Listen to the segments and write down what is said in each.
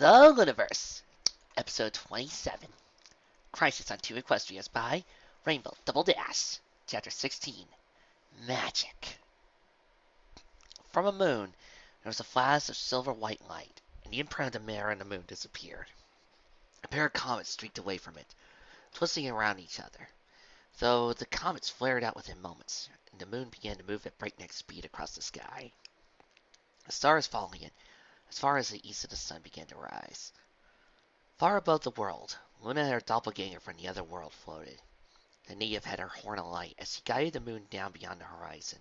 The Lunaverse, Episode 27, Crisis on Two Equestrias by Rainbow Double Dash, Chapter 16, Magic. From a moon, there was a flash of silver-white light, and the imprint of the mirror on the moon disappeared. A pair of comets streaked away from it, twisting around each other, though the comets flared out within moments, and the moon began to move at breakneck speed across the sky. The stars falling in, as far as the east of the sun began to rise. Far above the world, Luna and her doppelganger from the other world floated. The native had her horn alight as he guided the moon down beyond the horizon,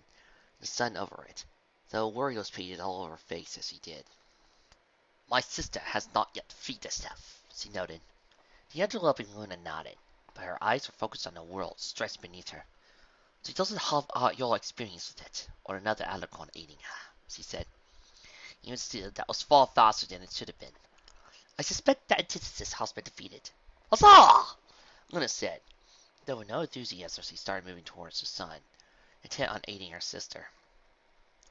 the sun over it, though worry was painted all over her face as he did. "My sister has not yet defeated herself," she noted. The enveloping Luna nodded, but her eyes were focused on the world stretched beneath her. "She doesn't have your experience with it, or another alicorn aiding her," she said. "Even still, that was far faster than it should have been. I suspect that antithesis has been defeated." "Huzzah!" Luna said, though with no enthusiasm as she started moving towards the sun, intent on aiding her sister.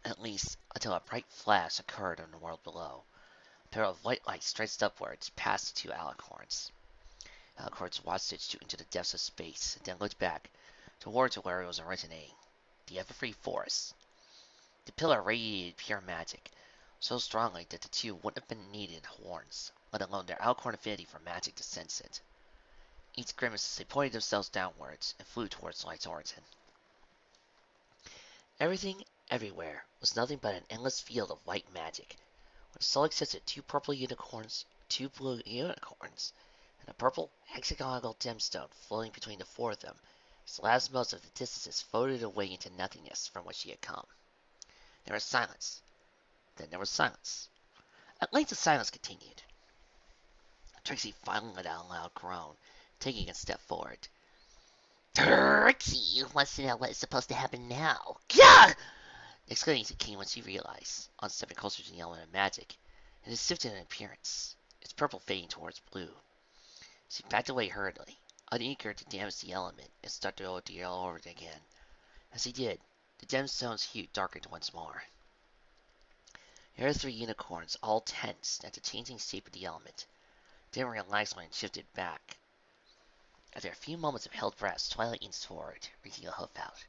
At least, until a bright flash occurred on the world below. A pair of white lights stretched upwards past the two alicorns. Alicorns watched it shoot into the depths of space, and then looked back, towards where it was originating, the ever-free forest. The pillar radiated pure magic, so strongly that the two wouldn't have been needed horns, let alone their alicorn affinity for magic to sense it. Each grimaced as they pointed themselves downwards and flew towards the light's origin. Everything, everywhere, was nothing but an endless field of white magic, with the sole exception of two purple unicorns, two blue unicorns, and a purple hexagonal gemstone floating between the four of them, as the last motes of the distances floated away into nothingness from which she had come. There was silence. Then there was silence. At length the silence continued. Trixie finally let out a loud groan, taking a step forward. "Trixie wants to know what is supposed to happen now." "Gah!" The exclamation came when she realized, on stepping closer to the element of magic, it had shifted in appearance, its purple fading towards blue. She backed away hurriedly, uneager to damage the element, and start the ordeal over again. As he did, the gemstone's hue darkened once more. There were three unicorns, all tensed at the changing shape of the element, then relaxed when it shifted back. After a few moments of held breaths, Twilight inched forward, reaching a hoof out.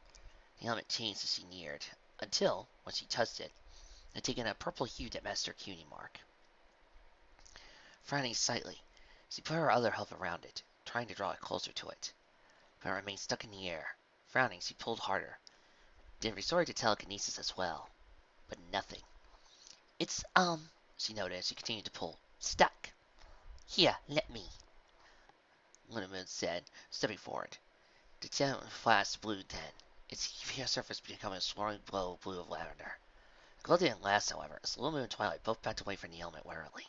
The element changed as she neared, until, when she touched it, it had taken a purple hue that matched her cutie mark. Frowning slightly, she put her other hoof around it, trying to draw it closer to it, but it remained stuck in the air. Frowning, she pulled harder, then resorted to telekinesis as well, but nothing. "It's, she noted as she continued to pull, "stuck. Here, let me," Lunaverse said, stepping forward. The gem flashed blue then, its pure surface becoming a swirling glow of blue of lavender. The glow didn't last, however, as the Moon and Twilight both backed away from the element warily,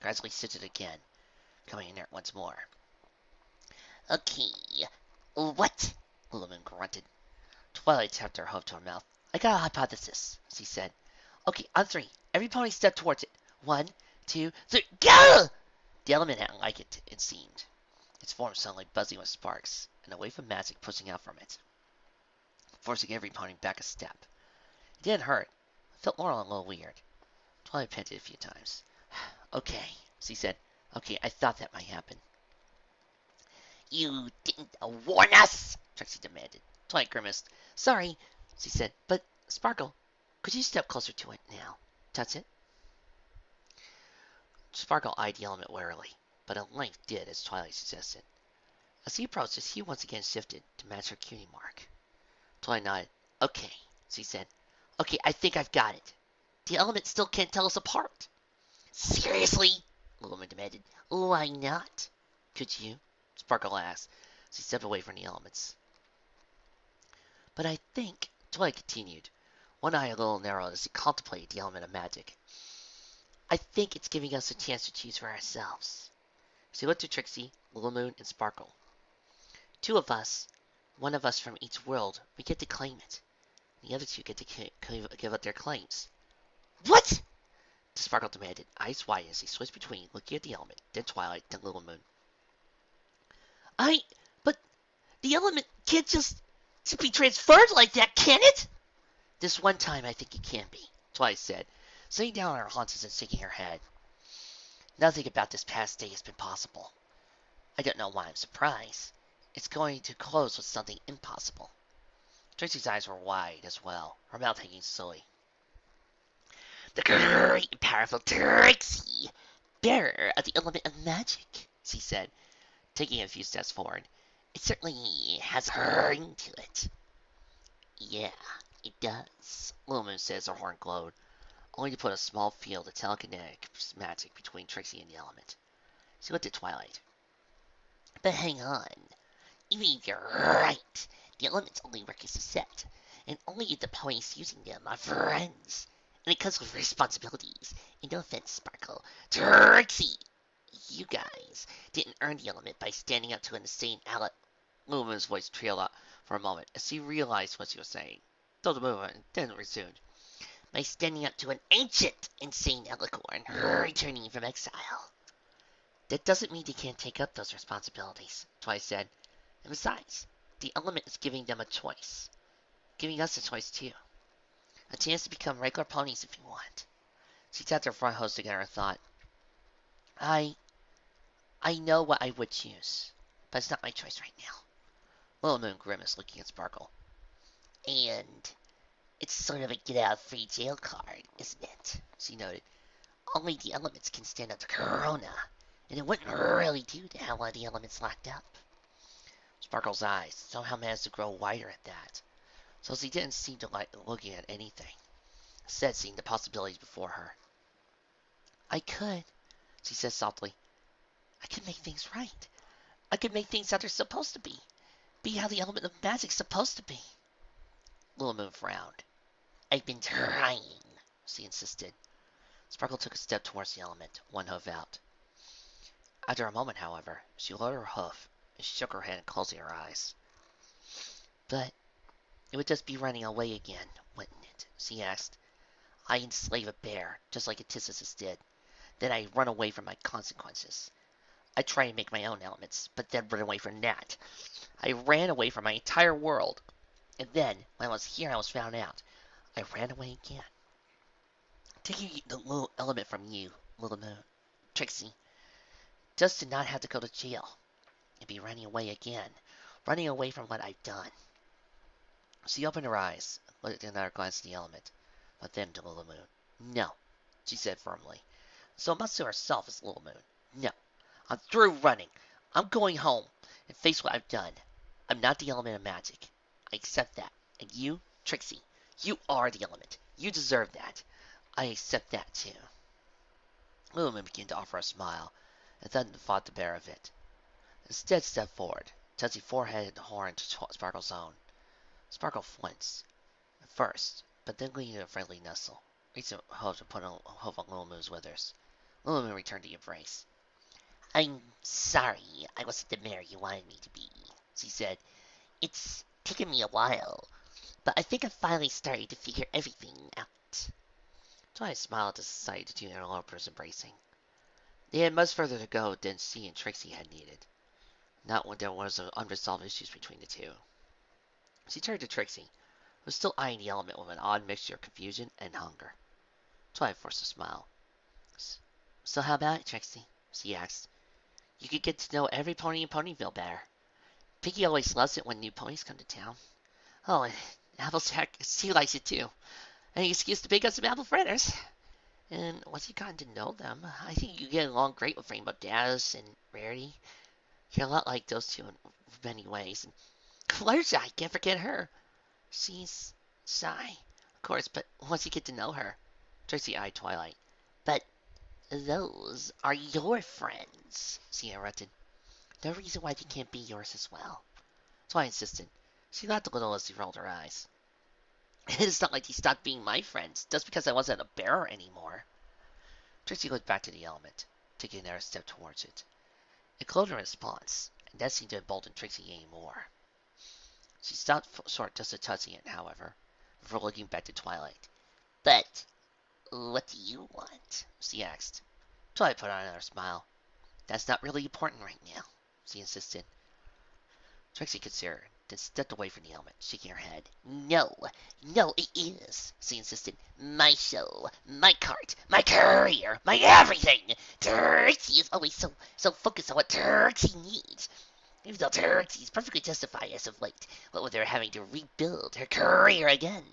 gradually shifted again, coming inert once more. "Okay, what?" Lumen grunted. Twilight tapped her hoof to her mouth. "I got a hypothesis," she said. "Okay, on three. Every pony step towards it. 1, 2, 3, go!" The element hadn't liked it, it seemed. Its form suddenly buzzing with sparks, and a wave of magic pushing out from it, forcing every pony back a step. It didn't hurt. It felt more a little weird. Twilight panted a few times. "Okay," she said. "Okay, I thought that might happen." "You didn't warn us?" Trixie demanded. Twilight grimaced. "Sorry," she said, "but, Sparkle, could you step closer to it now? Touch it?" Sparkle eyed the element warily, but at length did as Twilight suggested. As he approached, his hue once again shifted to match her cutie mark. Twilight nodded. "Okay," she said. "Okay, I think I've got it. The element still can't tell us apart." "Seriously?" the woman demanded. "Why not?" "Could you?" Sparkle asked. She stepped away from the elements. "But I think," Twilight continued, one eye a little narrowed as she contemplated the element of magic, "I think it's giving us a chance to choose for ourselves." She looked at Trixie, Moon, and Sparkle. "Two of us, one of us from each world, we get to claim it. The other two get to give up their claims." "What?" Sparkle demanded, eyes wide as he switched between looking at the element, then Twilight, then Moon. But the element can't just be transferred like that, can it?" "This one time I think it can be," Twilight said, sitting down on her haunches and shaking her head. Nothing about this past day has been possible. I don't know why I'm surprised. It's going to close with something impossible. Tracy's eyes were wide as well, her mouth hanging slowly. The great and powerful Trixie, bearer of the element of magic, she said, taking a few steps forward. It certainly has a ring to it. Yeah, it does, Lumen said as her horn glowed, only to put a small field of telekinetic magic between Trixie and the element. She looked at Twilight. But hang on. Even if you're right, the elements only work as a set, and only the ponies using them are friends. And it comes with responsibilities. And no offense, Sparkle. Trixie! You guys didn't earn the element by standing up to an insane ally. Lumen's voice trailed out for a moment as he realized what she was saying. Though the movement then resumed. By standing up to an ancient insane alicorn returning from exile. That doesn't mean they can't take up those responsibilities, Twilight said. And besides, the element is giving them a choice. Giving us a choice too. A chance to become regular ponies if you want. She tapped her front hose together and thought. I know what I would choose, but it's not my choice right now. Little Moon grimaced, looking at Sparkle. And it's sort of a get-out-of-free-jail card, isn't it? She noted. Only the elements can stand up to Corona, and it wouldn't really do to have one of the elements locked up. Sparkle's eyes somehow managed to grow wider at that, so she didn't seem to like looking at anything, instead seeing the possibilities before her. I could, she said softly. I could make things right. I could make things how they're supposed to be. Be how the element of magic's supposed to be. Little Moon frowned. I've been trying, she insisted. Sparkle took a step towards the element, one hoof out. After a moment, however, she lowered her hoof and shook her head, closing her eyes. But it would just be running away again, wouldn't it? She asked. I enslave a bear, just like Antithesis did. Then I run away from my consequences. I try and make my own elements, but then run away from that. I ran away from my entire world. And then, when I was here I was found out, I ran away again. Taking the little element from you, Little Moon, Trixie, just to not have to go to jail. And be running away again. Running away from what I've done. She opened her eyes, looked another glance at the element, but then to Little Moon. No, she said firmly. So much to herself as Little Moon. No, I'm through running. I'm going home and face what I've done. I'm not the element of magic. I accept that. And you, Trixie, you are the element. You deserve that. I accept that too. Little Moon began to offer a smile, and then fought the bear of it. Instead stepped forward, touching forehead and horn to Sparkle's own. Sparkle flinched at first, but then leaned in a friendly nestle, reaching a hoof to put a hoof on Little Moon's withers. Little Moon returned the embrace. I'm sorry I wasn't the mayor you wanted me to be, she said. It's taken me a while, but I think I've finally started to figure everything out. Twilight smiled at the sight of the two interlopers embracing. They had much further to go than she and Trixie had needed. Not when there was unresolved issues between the two. She turned to Trixie, who was still eyeing the element with an odd mixture of confusion and hunger. Twilight forced a smile. So how about it, Trixie? She asked. You could get to know every pony in Ponyville better. Piggy always loves it when new ponies come to town. Oh, and Applejack, she likes it too. Any excuse to pick up some apple fritters. And once you've gotten to know them, I think you get along great with Rainbow Dash and Rarity. You're a lot like those two in many ways. And Fluttershy, can't forget her. She's shy, of course, but once you get to know her. Trixie eyed Twilight. But those are your friends, she interrupted. No reason why they can't be yours as well. Twilight insisted. She laughed a little as she rolled her eyes. It's not like they stopped being my friends just because I wasn't a bearer anymore. Trixie looked back to the element, taking another step towards it. It glowed in response, and that seemed to embolden Trixie any more. She stopped short just a touching it, however, before looking back to Twilight. But what do you want? She asked. Twilight put on another smile. That's not really important right now, she insisted. Trixie considered, then stepped away from the element, shaking her head. No, no, it is, she insisted. My show, my cart, my career, my everything. Trixie is always so focused on what Trixie needs. Even though Trixie is perfectly justified as of late, what with her having to rebuild her career again,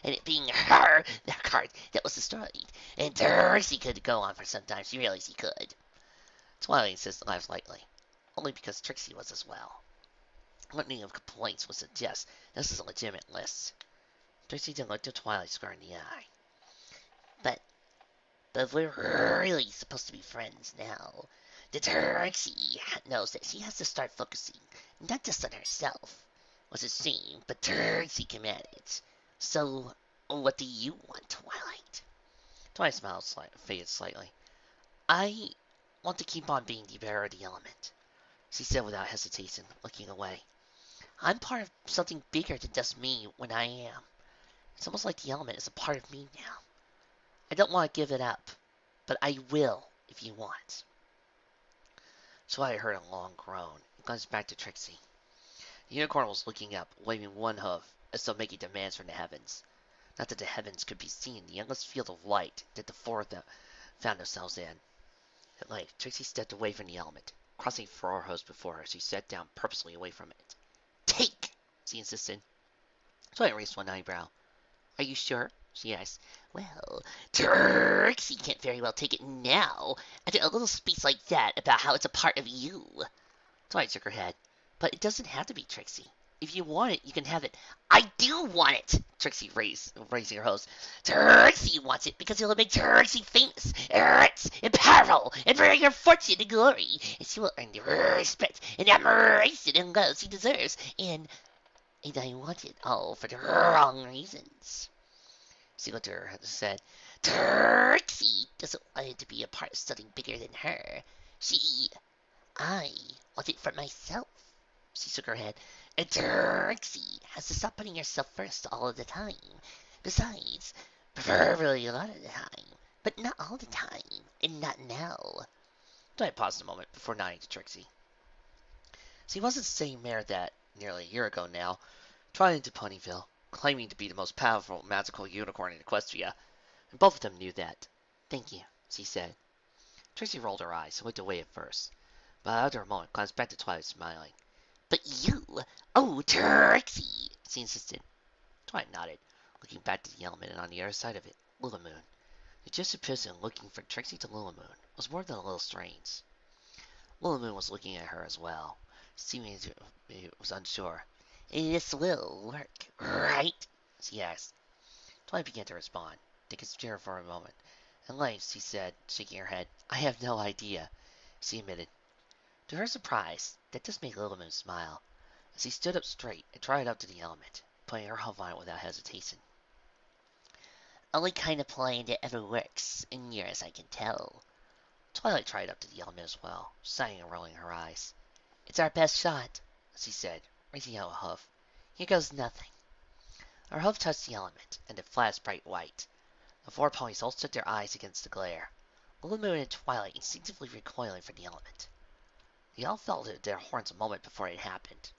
and it being her, the cart, that was destroyed. And Trixie could go on for some time, she realized he could. Twilight insisted laughed lightly, only because Trixie was as well. Litany of complaints would suggest this is a legitimate list. Trixie then looked at Twilight square in the eye. But we're really supposed to be friends now. The Trixie knows that she has to start focusing not just on herself. Was a shame, but Trixie can manage. So, what do you want, Twilight? Twilight smiled, faded slightly. I want to keep on being the bearer of the element, she said without hesitation, looking away. I'm part of something bigger than just me when I am. It's almost like the element is a part of me now. I don't want to give it up, but I will if you want. Twilight heard a long groan and glanced back to Trixie. The unicorn was looking up, waving one hoof, as though making demands from the heavens. Not that the heavens could be seen, the endless field of light that the four of them found themselves in. At length, Trixie stepped away from the element. Crossing four hooves before her, she sat down purposely away from it. Take! She insisted. Twilight raised one eyebrow. Are you sure? She asked. Well, Trixie can't very well take it now, after a little speech like that about how it's a part of you. Twilight shook her head. But it doesn't have to be, Trixie. If you want it, you can have it. I do want it! Trixie raising her hose. Trixie wants it because it'll make Trixie famous, rich, and powerful, and bring her fortune and glory. And she will earn the respect and admiration and love she deserves. And I want it all for the wrong reasons. She looked at her and said, Trixie doesn't want it to be a part of something bigger than her. I want it for myself. She shook her head. And Trixie has to stop putting herself first all of the time. Besides, preferably a lot of the time, but not all the time, and not now. Dwight paused a moment before nodding to Trixie. She wasn't the same mare that, nearly a year ago now, trotted into Ponyville, claiming to be the most powerful magical unicorn in Equestria, and both of them knew that. Thank you, she said. Trixie rolled her eyes and looked away at first, but after a moment glanced back to Twilight, smiling. But you, oh, Trixie, she insisted. Twilight nodded, looking back to the element and on the other side of it, Lunamoon. The juxtaposition looking from Trixie to Lunamoon was more than a little strange. Lunamoon was looking at her as well, seeming as if he was unsure. This will work, right? She asked. Twilight began to respond, then considered for a moment. At length, she said, shaking her head, I have no idea, she admitted. To her surprise, that just made Little Moon smile, as she stood up straight and trotted up to the element, putting her hoof on it without hesitation. Only kind of plan that ever works, in years I can tell. Twilight trotted up to the element as well, sighing and rolling her eyes. It's our best shot, she said, raising out a hoof. Here goes nothing. Her hoof touched the element, and it flashed bright white. The four ponies all stood their eyes against the glare, Little Moon and Twilight instinctively recoiling from the element. They all felt their horns a moment before it happened.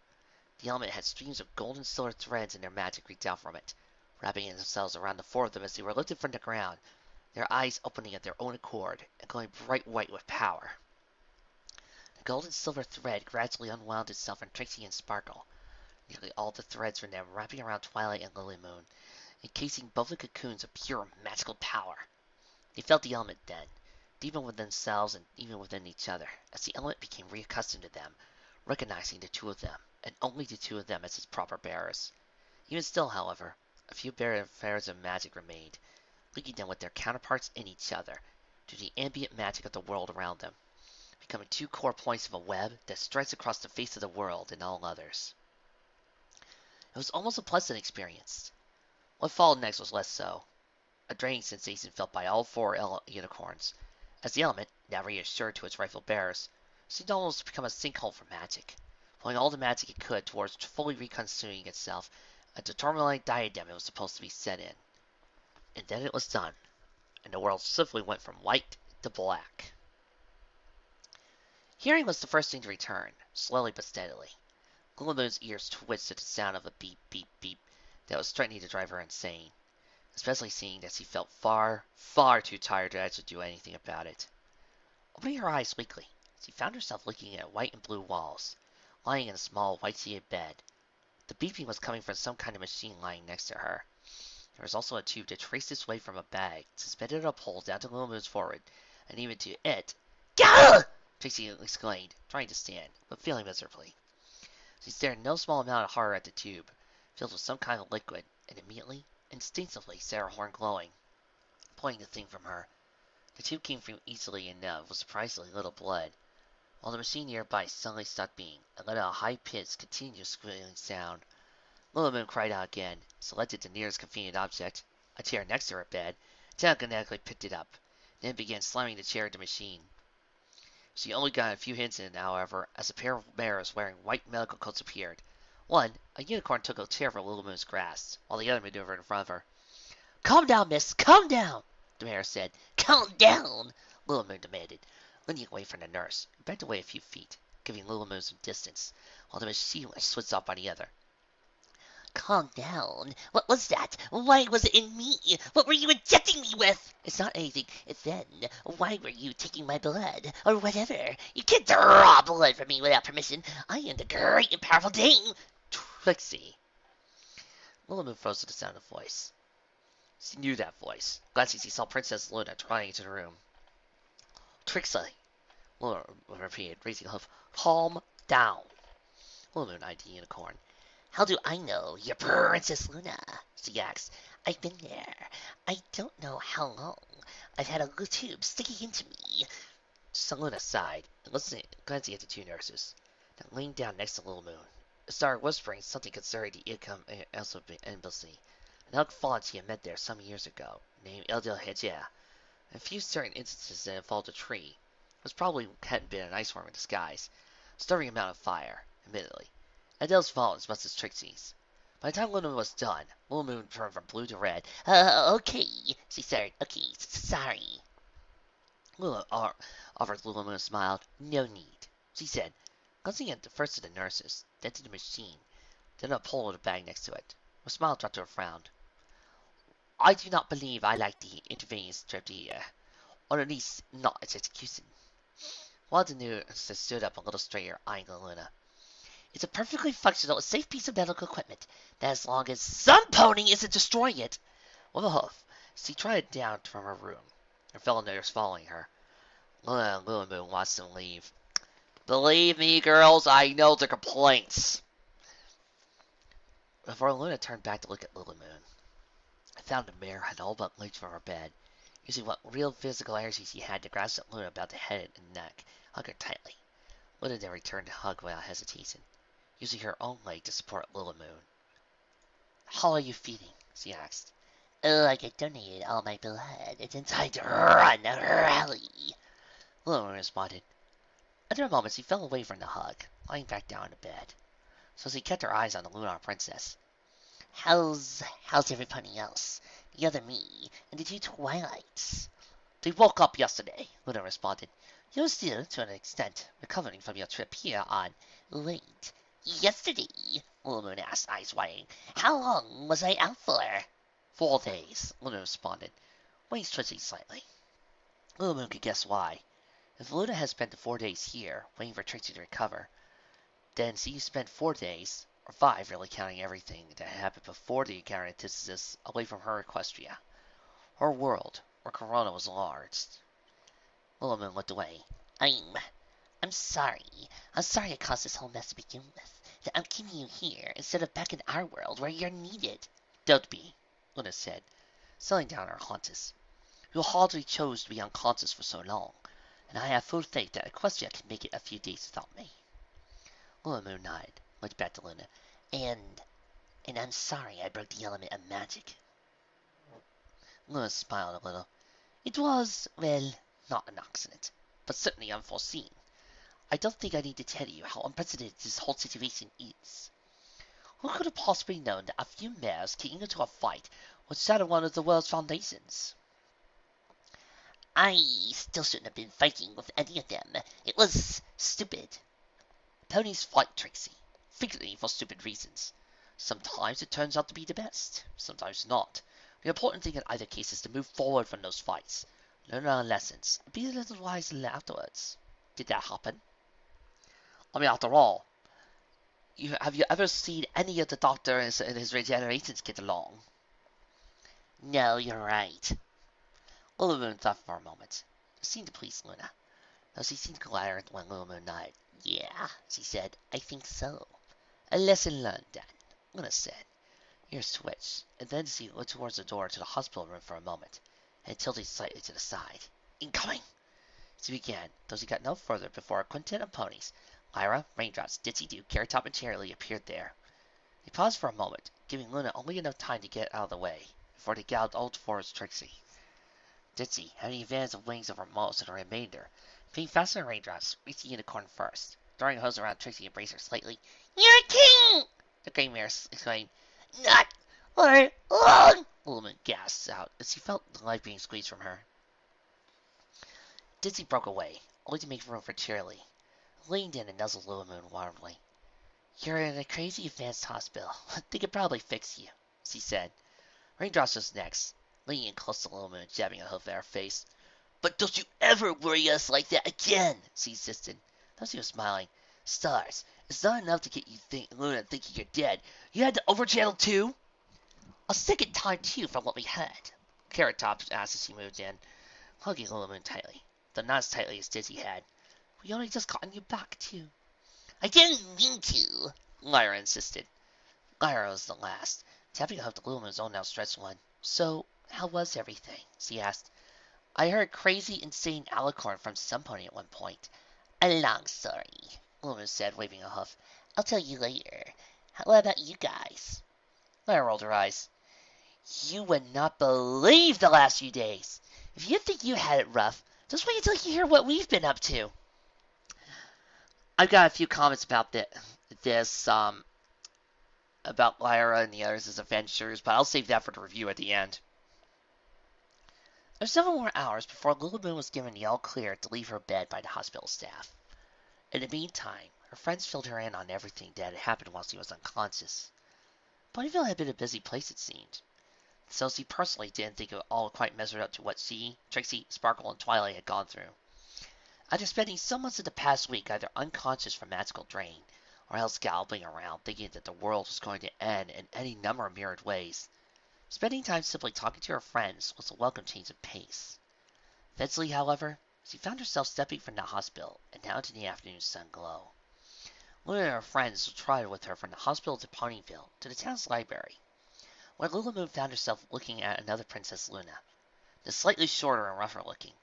The element had streams of gold and silver threads and their magic reeked out from it, wrapping themselves around the four of them as they were lifted from the ground, their eyes opening of their own accord and glowing bright white with power. The gold and silver thread gradually unwound itself from Trixie and Sparkle, nearly all the threads from them wrapping around Twilight and Lily Moon, encasing both the cocoons of pure magical power. They felt the element then, even within themselves and even within each other, as the element became reaccustomed to them, recognizing the two of them, and only the two of them as its proper bearers. Even still, however, a few bearers of magic remained, linking them with their counterparts and each other, to the ambient magic of the world around them, becoming two core points of a web that stretched across the face of the world and all others. It was almost a pleasant experience. What followed next was less so, a draining sensation felt by all four unicorns, as the element, now reassured to its rightful bearers, seemed almost to become a sinkhole for magic, pulling all the magic it could towards fully reconstituting itself into the tourmaline diadem it was supposed to be set in. And then it was done, and the world swiftly went from white to black. Hearing was the first thing to return, slowly but steadily. Lulamoon's ears twitched at the sound of a beep, beep, beep that was threatening to drive her insane, especially seeing that she felt far, far too tired to actually do anything about it. Opening her eyes weakly, she found herself looking at white and blue walls, lying in a small white-sheeted bed. The beeping was coming from some kind of machine lying next to her. There was also a tube that traced its way from a bag, suspended at a pole down to Lulamoon's forehead, and even to it. Gah! Trixie exclaimed, trying to stand, but failing miserably. She stared no small amount of horror at the tube, filled with some kind of liquid, and immediately, instinctively, set her horn glowing, pulling the thing from her. The tube came from easily enough, with surprisingly little blood, while the machine nearby suddenly stopped beating, and let out a high-pitched, continuous squealing sound. Lulamoon cried out again, selected the nearest convenient object, a chair next to her bed, telekinetically picked it up, then began slamming the chair at the machine. She only got a few hints in, however, as a pair of bears wearing white medical coats appeared. One, a unicorn, took a chair from Lulamoon's grasp, while the other maneuvered in front of her. "Calm down, miss, calm down!" the mayor said. "Calm down!" Lulamoon demanded, leaning away from the nurse, who backed away a few feet, giving Lulamoon some distance, while the machine was switched off by the other. "Calm down. What was that? Why was it in me? What were you injecting me with? It's not anything. Then, why were you taking my blood? Or whatever? You can't draw blood from me without permission. I am the great and powerful Dame Trixie." Lulamoon froze at the sound of the voice. She knew that voice. Glancing, she saw Princess Luna running into the room. "Trixie," Luna repeated, raising her hoof. "Calm down." Lulamoon eyed the unicorn. "How do I know you're Princess Luna?" she asked. "I've been there. I don't know how long. I've had a little tube sticking into me." Luna sighed, and glancing at the two nurses, then leaned down next to Lulamoon, started whispering something concerning the embassy, an elk fawn she had met there some years ago, named Eldil Hedja. In a few certain instances that involved a tree, which probably hadn't been an ice worm in disguise, stirring a mountain of fire, admittedly. Adele's fault as much as Trixie's. By the time Luna was done, Lulamoon turned from blue to red. Okay, she said. Okay, sorry. Lula offered Lulamoon a smile. "No need," she said, glancing at the first of the nurses, then to the machine, then a pole with a bag next to it. Her smile dropped to a frown. "I do not believe I like the intervening strategy, or at least not its execution." One of the nurses stood up a little straighter, eyeing Luna. "It's a perfectly functional, safe piece of medical equipment, that as long as some pony isn't destroying it." With a hoof, she trotted down from her room, her fellow nurse following her. Luna and Lulamoon watched them leave. "Believe me, girls, I know the complaints." Before Luna turned back to look at Lulamoon, I found the mare had all but leaped from her bed, using what real physical energy she had to grasp at Luna about the head and neck, hug her tightly. Luna then returned the hug without hesitation, using her own leg to support Lulamoon. "How are you feeling?" she asked. "Like I donated all my blood. It's in time to run a rally," Lulamoon responded. After a moment, she fell away from the hug, lying back down in the bed. So she kept her eyes on the Lunar Princess. How's everybody else? The other me, and the two Twilights?" "They woke up yesterday," Luna responded. "You're still, to an extent, recovering from your trip here on—" "Wait, yesterday?" Lulamoon asked, eyes widening. "How long was I out for?" "4 days," Luna responded, wings twitching slightly. Lulamoon could guess why. If Luna had spent the 4 days here, waiting for Trixie to recover, then she spent 4 days, or 5 really counting everything that had happened before the encounter antithesis, away from her equestria. Her world, where Corona was large. Lulamoon looked away. I'm sorry. I'm sorry I caused this whole mess to begin with. That I'm keeping you here, instead of back in our world, where you're needed." "Don't be," Luna said, settling down her haunches. "You hardly chose to be unconscious for so long, and I have full faith that Equestria can make it a few days without me." Lulamoon nodded, looked back to Luna. And I'm sorry I broke the element of magic." Luna smiled a little. "It was, well, not an accident, but certainly unforeseen. I don't think I need to tell you how unprecedented this whole situation is. Who could have possibly known that a few mares getting into a fight would shatter one of the world's foundations?" "I still shouldn't have been fighting with any of them. It was stupid." "Ponies fight, Trixie. frequently for stupid reasons. Sometimes it turns out to be the best, sometimes not. The important thing in either case is to move forward from those fights, learn our lessons, and be a little wiser afterwards. Did that happen? I mean, after all, have you ever seen any of the Doctor and his regenerations get along? No, you're right. Little Moon thought for a moment. It seemed to please Luna, though she seemed glad when Little Moon nodded. Yeah, she said, I think so. A lesson learned, then, Luna said. Ears switched, and then she looked towards the door to the hospital room for a moment, and tilted slightly to the side. Incoming! She began, though she got no further before a quintet of ponies, Lyra, Raindrops, Ditsy Doo, Carrot Top, and Cheerilee appeared there. They paused for a moment, giving Luna only enough time to get out of the way, before they galloped all towards Trixie. Ditsy, having the advantage of wings over most of the remainder, being faster than Raindrops, reached the unicorn first. Throwing her hose around Trixie, embraced her slightly. You're a king! The gray mare exclaimed. Not for long! Lumen gasped out as she felt the life being squeezed from her. Ditsy broke away, only to make room for Cheerilee, who leaned in and nuzzled Little Moon warmly. You're in a crazy advanced hospital. They could probably fix you, she said. Raindrops was next, leaning in close to Little Moon, jabbing a hoof at her face. But don't you ever worry us like that again, she insisted. Though she was smiling. Stars, it's not enough to get you Luna thinking you're dead. You had to overchannel too? A second time too, from what we heard. Carrot Top asked as she moved in, hugging Little Moon tightly, though not as tightly as Dizzy had. We only just gotten you back too. I didn't mean to, Lyra insisted. Lyra was the last, tapping a hoof to Little Moon's own outstretched one. So, how was everything? She asked. I heard crazy, insane alicorn from some pony at one point. A long story, Little Moon said, waving a hoof. I'll tell you later. What about you guys? Lyra rolled her eyes. You would not believe the last few days. If you think you had it rough, just wait until you hear what we've been up to. I've got a few comments about this, about Lyra and the others' adventures, but I'll save that for the review at the end. There were several more hours before Little Moon was given the all-clear to leave her bed by the hospital staff. In the meantime, her friends filled her in on everything that had happened while she was unconscious. Ponyville had been a busy place, it seemed, so she personally didn't think it all quite measured up to what she, Trixie, Sparkle, and Twilight had gone through. After spending so much of the past week either unconscious from magical drain, or else galloping around thinking that the world was going to end in any number of myriad ways, spending time simply talking to her friends was a welcome change of pace. Eventually, however, she found herself stepping from the hospital and out into the afternoon sun glow. One of her friends trotted with her from the hospital to Ponyville to the town's library, where Little Moon found herself looking at another Princess Luna, the slightly shorter and rougher looking,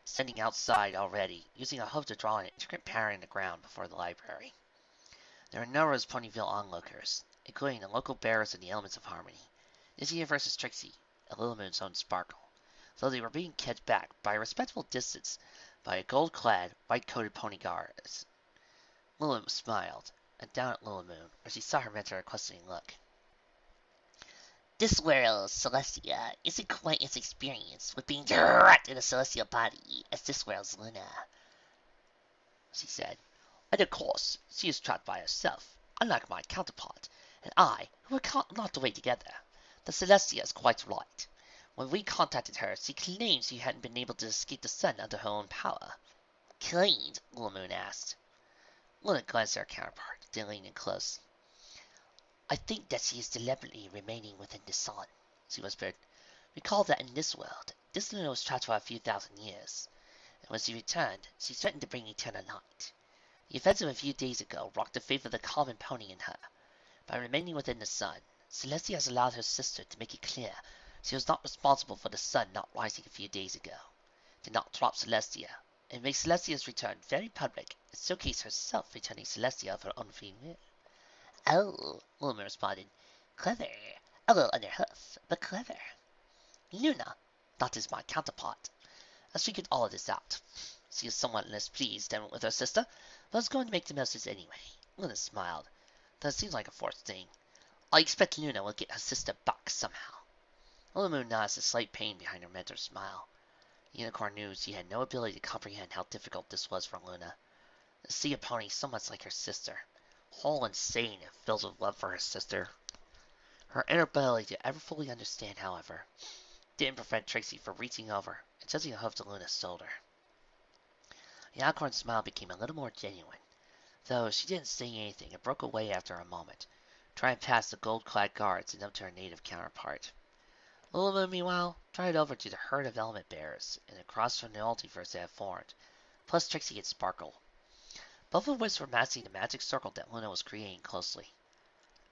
standing outside already, using a hoof to draw an intricate pattern in the ground before the library. There were numerous Ponyville onlookers, including the local bearers of the Elements of Harmony, Dizzy versus Trixie, and Little Moon's own Sparkle, though they were being kept back by a respectable distance by a gold-clad, white-coated pony guards. Little Moon smiled, and down at Little Moon, where she saw her mentor a questioning look. This world's Celestia isn't quite as experienced with being trapped in a celestial body as this world's Luna, she said. And of course, she is trapped by herself, unlike my counterpart, and I, who were locked away together. The Celestia is quite right. When we contacted her, she claimed she hadn't been able to escape the sun under her own power. Claimed? Little Moon asked. Luna glanced at her counterpart, then leaned in close. I think that she is deliberately remaining within the sun, she whispered. Recall that in this world, this Luna was trapped for a few thousand years, and when she returned, she threatened to bring eternal light. The events of a few days ago rocked the faith of the common pony in her. By remaining within the sun, Celestia has allowed her sister to make it clear she was not responsible for the sun not rising a few days ago. Did not drop Celestia, and make Celestia's return very public, and showcase herself returning Celestia of her own free will. Oh, Little Moon responded. Clever. A little underhoof, but clever. Luna, that is my counterpart, has figured all of this out. She is somewhat less pleased than with her sister, but is going to make the most of it anyway. Luna smiled. That seems like a forced thing. I expect Luna will get her sister back somehow. Little Moon noticed a slight pain behind her mentor's smile. The unicorn knew she had no ability to comprehend how difficult this was for Luna. To see a pony so much like her sister, Whole insane and filled with love for her sister. Her inability to ever fully understand, however, didn't prevent Trixie from reaching over and touching a hoof to Luna's shoulder. The unicorn's smile became a little more genuine, though she didn't say anything and broke away after a moment, trying past the gold-clad guards and up to her native counterpart. Lulu, meanwhile, trotted over to the herd of element bearers and across from the multiverse that had formed, plus Trixie and Sparkle, both of which were matching the magic circle that Luna was creating closely.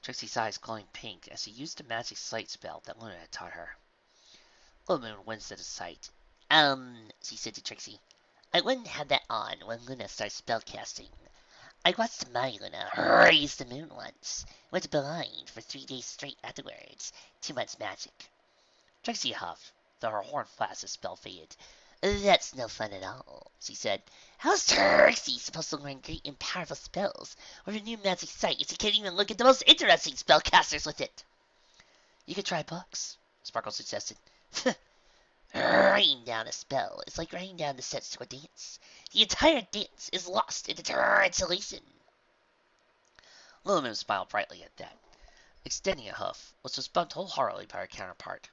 Trixie's eyes glowing pink as she used the magic sight spell that Luna had taught her. Little Moon winced at the sight. She said to Trixie, I wouldn't have that on when Luna starts spellcasting. I watched my Luna raise the moon once, went blind for 3 days straight afterwards. Too much magic. Trixie huffed, though her horn flashed as spell faded. That's no fun at all, she said. How's Trixie supposed to learn great and powerful spells with a new magic sight if she can't even look at the most interesting spellcasters with it? You could try books, Sparkle suggested. Writing down a spell is like writing down the steps to a dance. The entire dance is lost in the translation. Little Moon smiled brightly at that, extending a hoof, which was bumped wholeheartedly by her counterpart.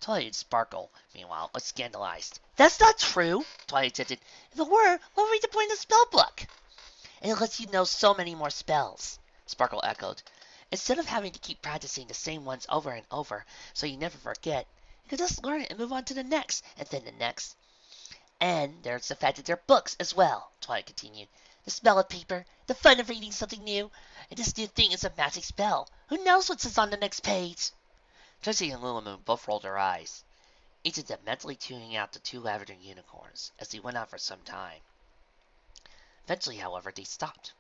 Twilight and Sparkle, meanwhile, was scandalized. That's not true, Twilight said. If it were, what would be the point of the spell book? It lets you know so many more spells, Sparkle echoed. Instead of having to keep practicing the same ones over and over so you never forget, you could just learn it and move on to the next, and then the next. And there's the fact that they're books as well, Twilight continued. The smell of paper, the fun of reading something new, and this new thing is a magic spell. Who knows what's on the next page? Trixie and Lulumoon both rolled their eyes, each of them mentally tuning out the two lavender unicorns as they went on for some time. Eventually, however, they stopped.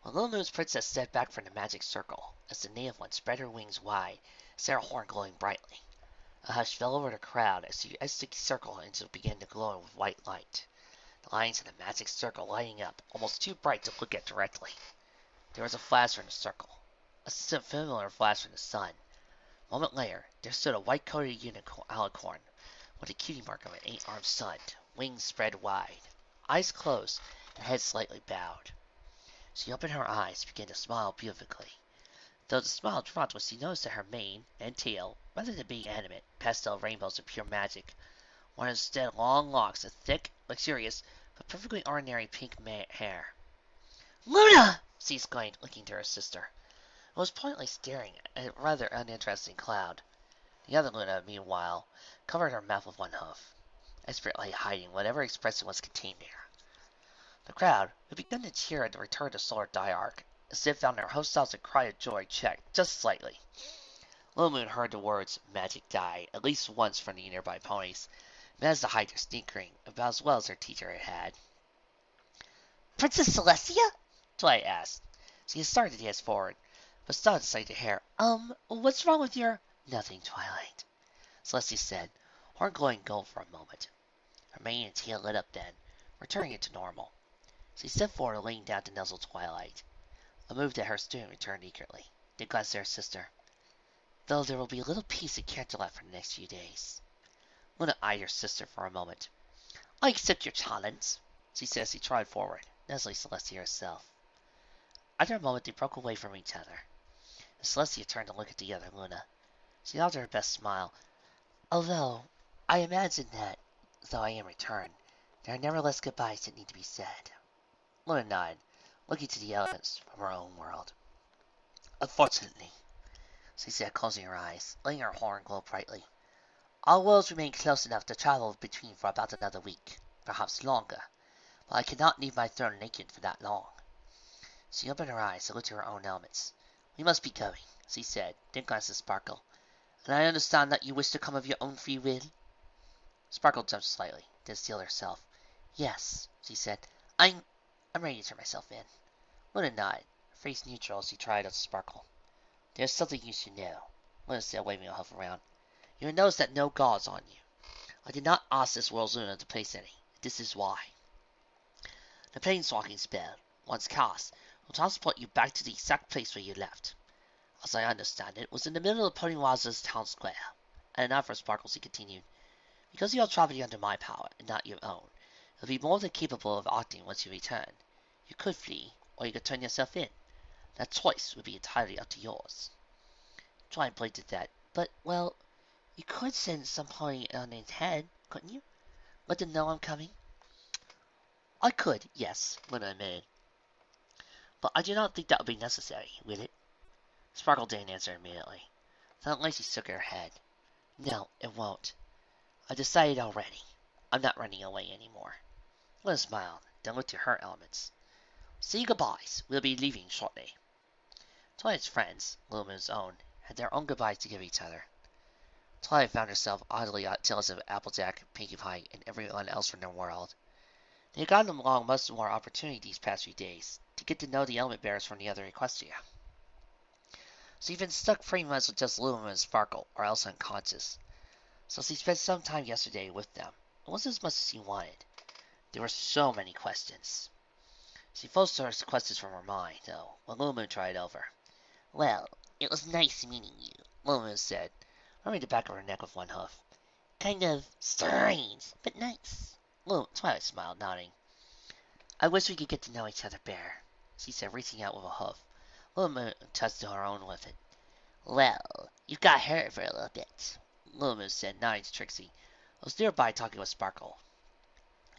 When Lulumoon's princess stepped back from the magic circle, as the native one spread her wings wide, set her horn glowing brightly. A hush fell over the crowd as the edged circle until it began to glow with white light, the lines of the magic circle lighting up, almost too bright to look at directly. There was a flash from the circle, a similar flash from the sun. A moment later, there stood a white-coated unicorn with a cutie mark of an 8-armed sun, wings spread wide, eyes closed, and head slightly bowed. She opened her eyes and began to smile beautifully, though the smile dropped when she noticed that her mane and tail, rather than being animate, pastel rainbows of pure magic, were instead long locks of thick, luxurious, but perfectly ordinary pink hair. Luna! She exclaimed, looking to her sister, who was pointedly staring at a rather uninteresting cloud. The other Luna, meanwhile, covered her mouth with one hoof, expertly hiding whatever expression was contained there. The crowd, who began to cheer at the return of Solar Diarch, instead found their hostile cry of joy checked just slightly. Little Moon heard the words magic die at least once from the nearby ponies, managed to hide their snickering about as well as their teacher had. Princess Celestia? Twilight asked. She had started to dance forward, but stopped at sight of hair. What's wrong with your... Nothing, Twilight, Celestia said, horn glowing gold for a moment. Her mane and tail lit up then, returning it to normal. She stepped forward, laying down to nuzzle Twilight. A move that her student returned eagerly, then glanced at her sister. Though there will be a little peace and candlelight for the next few days. Luna eyed her sister for a moment. I accept your challenge, she said as she trotted forward, nuzzling Celestia herself. After a moment, they broke away from each other. And Celestia turned to look at the other Luna. She offered her best smile. Although, I imagine that, though I am returned, there are nevertheless goodbyes that need to be said. Luna nodded, looking to the elements from her own world. Unfortunately, she said, closing her eyes, letting her horn glow brightly, all worlds remain close enough to travel between for about another week, perhaps longer, but I cannot leave my throne naked for that long. She opened her eyes and looked at her own elements. We must be going, she said, then glanced at Sparkle. And I understand that you wish to come of your own free will? Sparkle jumped slightly, then steeled herself. Yes, she said. I'm ready to turn myself in. Luna nodded, her face neutral as she tried out Sparkle. There's something you should know, Luna said, waving a hoof around. You will notice that no guards on you. I did not ask this world's Luna to place any. This is why. The planeswalking spell, once cast, will transport you back to the exact place where you left. As I understand it, was in the middle of Ponywaza's town square. And now for Sparkles, he continued. Because you are traveling under my power, and not your own, you'll be more than capable of acting once you return. You could flee, or you could turn yourself in. That choice would be entirely up to yours. Twilight blinked at that. But, well, you could send somebody on its head, couldn't you? Let them know I'm coming. I could, yes, Luna admitted. But I do not think that would be necessary, would it? Sparkle didn't answer immediately. Then Lacey shook her head. No, it won't. I decided already. I'm not running away anymore. Luna smiled, then looked to her elements. Say goodbyes. We'll be leaving shortly. Twilight's friends, Luna's own, had their own goodbyes to give each other. Twilight found herself oddly jealous of Applejack, Pinkie Pie, and everyone else from the world. They had gotten along much more opportunity these past few days to get to know the element bearers from the other equestria. So you've been stuck pretty much with just Luna and Sparkle, or else unconscious. So she spent some time yesterday with them. It wasn't as much as she wanted. There were so many questions. She forced her questions from her mind, though, when Luna tried over. Well, it was nice meeting you, Luna said, rubbing the back of her neck with one hoof. Kind of strange, but nice. Twilight smiled, nodding. I wish we could get to know each other better, she said, reaching out with a hoof. Luna touched her own with it. Well, you've got her for a little bit, Luna said, nodding to Trixie, who was nearby talking with Sparkle.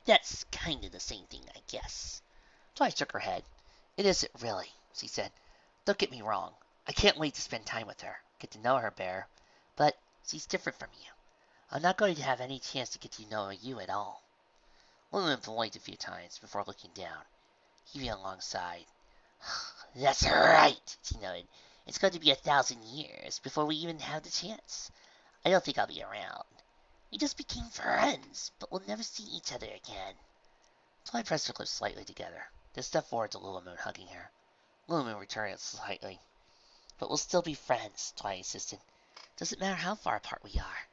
That's kind of the same thing, I guess. Twilight shook her head. It isn't really, she said. Don't get me wrong. I can't wait to spend time with her, get to know her better. But she's different from you. I'm not going to have any chance to get to know you at all. Luna blinked a few times before looking down, heaving a long sigh. That's right, she nodded. It's going to be 1,000 years before we even have the chance. I don't think I'll be around. We just became friends, but we'll never see each other again. Twilight pressed her lips slightly together, then stepped forward to Lulumoon, hugging her. Lulumoon returned it slightly. But we'll still be friends, Twilight insisted. Doesn't matter how far apart we are.